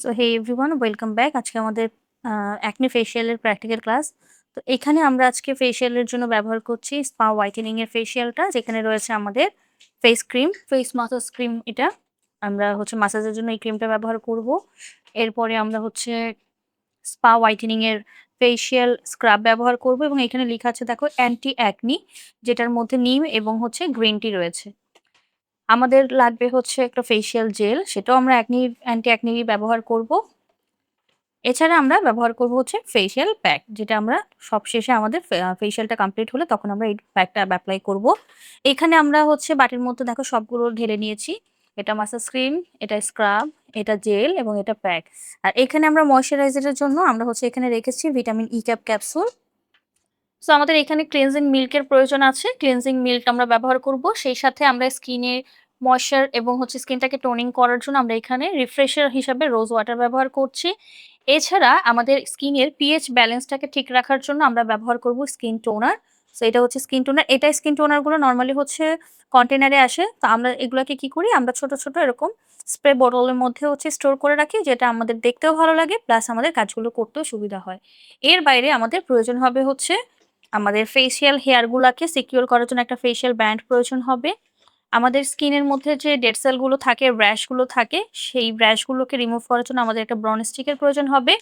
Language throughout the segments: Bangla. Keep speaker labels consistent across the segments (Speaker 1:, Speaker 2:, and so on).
Speaker 1: So hey everyone welcome back. আজকে আমাদের অ্যাকনে ফেসিয়াল এর প্র্যাকটিক্যাল ক্লাস। তো এখানে আমরা আজকে ফেসিয়াল এর জন্য ব্যবহার করছি স্পা হোয়াইটেনিং এর ফেসিয়ালটা, যেখানে রয়েছে আমাদের face cream, face massage cream এটা। আমরা মাসাজের জন্য এই ক্রিমটা ব্যবহার করব। এরপরে আমরা স্পা হোয়াইটেনিং এর ফেসিয়াল স্ক্রাব ব্যবহার করব এবং এখানে লেখা আছে দেখো অ্যান্টি অ্যাকনি, যেটার মধ্যে নিম এবং গ্রিন টি রয়েছে। আমাদের লাগবে একটা ফেসিয়াল জেল, সেটাও আমরা অ্যান্টি অ্যাকনি ব্যবহার করব। এছাড়া আমরা ব্যবহার করব ফেসিয়াল প্যাক, যেটা আমরা সবশেষে আমাদের ফেসিয়ালটা কমপ্লিট হলে তখন আমরা এই প্যাকটা অ্যাপ্লাই করব। এখানে আমরা বাটির মধ্যে দেখো সবগুলো ঢেলে নিয়েছি। এটা মাসাজ ক্রিম, এটা স্ক্রাব, এটা জেল এবং এটা প্যাক। আর এখানে আমরা ময়শ্চারাইজারের জন্য আমরা এখানে রেখেছি ভিটামিন ই ক্যাপসুল। সো আমাদের এখানে ক্লিনজিং মিল্কের প্রয়োজন আছে। ক্লিনজিং মিল্ক আমরা ব্যবহার করব। সেই সাথে আমরা স্কিনে ময়েশ্চার এবং স্কিনটাকে টোনিং করার জন্য আমরা এখানে রিফ্রেশার হিসাবে রোজ ওয়াটার ব্যবহার করছি। এছাড়া আমাদের স্কিনের পিএইচ ব্যালেন্সটাকে ঠিক রাখার জন্য আমরা ব্যবহার করব স্কিন টোনার। সো এটা স্কিন টোনার। এটা স্কিন টোনার গুলো নরমালি কন্টেনারে আসে। তো আমরা এগুলাকে কি করি? আমরা ছোট, ছোট এরকম স্প্রে বোতলের মধ্যে স্টোর করে রাখি, যেটা আমাদের দেখতেও ভালো লাগে প্লাস আমাদের কাজগুলো করতেও সুবিধা হয়। এর বাইরে আমাদের প্রয়োজন হবে আমাদের ফেসিয়াল হেয়ার গুলাকে সিকিউর করার জন্য একটা ফেসিয়াল ব্যান্ড প্রয়োজন হবে। আমাদের স্কিনের মধ্যে যে ডেড সেল গুলো থাকে, র‍্যাশ গুলো থাকে, সেই র‍্যাশ গুলোকে রিমুভ করার জন্য আমাদের একটা ব্রন স্টিকের প্রয়োজন হবে।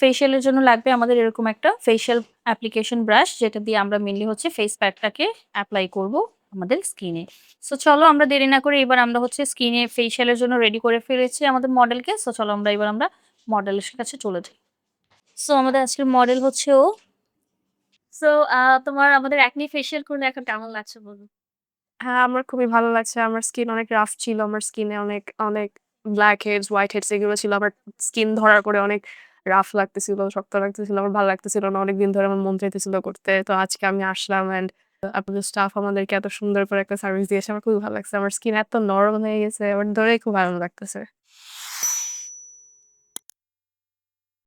Speaker 1: ফেসিয়ালের জন্য লাগবে আমাদের এরকম একটা ফেসিয়াল অ্যাপ্লিকেশন ব্রাশ, যেটা দিয়ে আমরা মেইনলি ফেস প্যাকটাকে এপ্লাই করব আমাদের স্কিনে। সো চলো আমরা দেরি না করে এবার আমরা স্কিনে ফেসিয়ালের জন্য রেডি করে ফেলেছি আমাদের মডেলকে। সো চলো আমরা মডেলের কাছে চলে যাই। সো আমাদের আজকের মডেল হচ্ছে ও। সো তোমার আমাদের অ্যাকনি ফেসিয়াল করলে এখন কেমন লাগছে বলো?
Speaker 2: হ্যাঁ, আমার খুবই ভালো লাগছে। আমার স্কিন অনেক রাফ ছিল। আমার স্কিনে অনেক ব্ল্যাক হেডস, হোয়াইট হেডস এগুলো ছিল। আমার স্কিন ধরার পরে অনেক রাফ লাগতেছিল, শক্ত লাগতেছিল। আমার ভালো লাগতেছিল না। অনেকদিন ধরে আমার মন চাইতেছিল করতে। তো আজকে আমি আসলাম অ্যান্ড আপনাদের স্টাফ আমাদেরকে এত সুন্দর করে একটা সার্ভিস দিয়েছে। আমার খুবই ভালো লাগছে। আমার স্কিন এত নরম হয়ে গেছে। আমার ধরেই খুব ভালো লাগতেছে।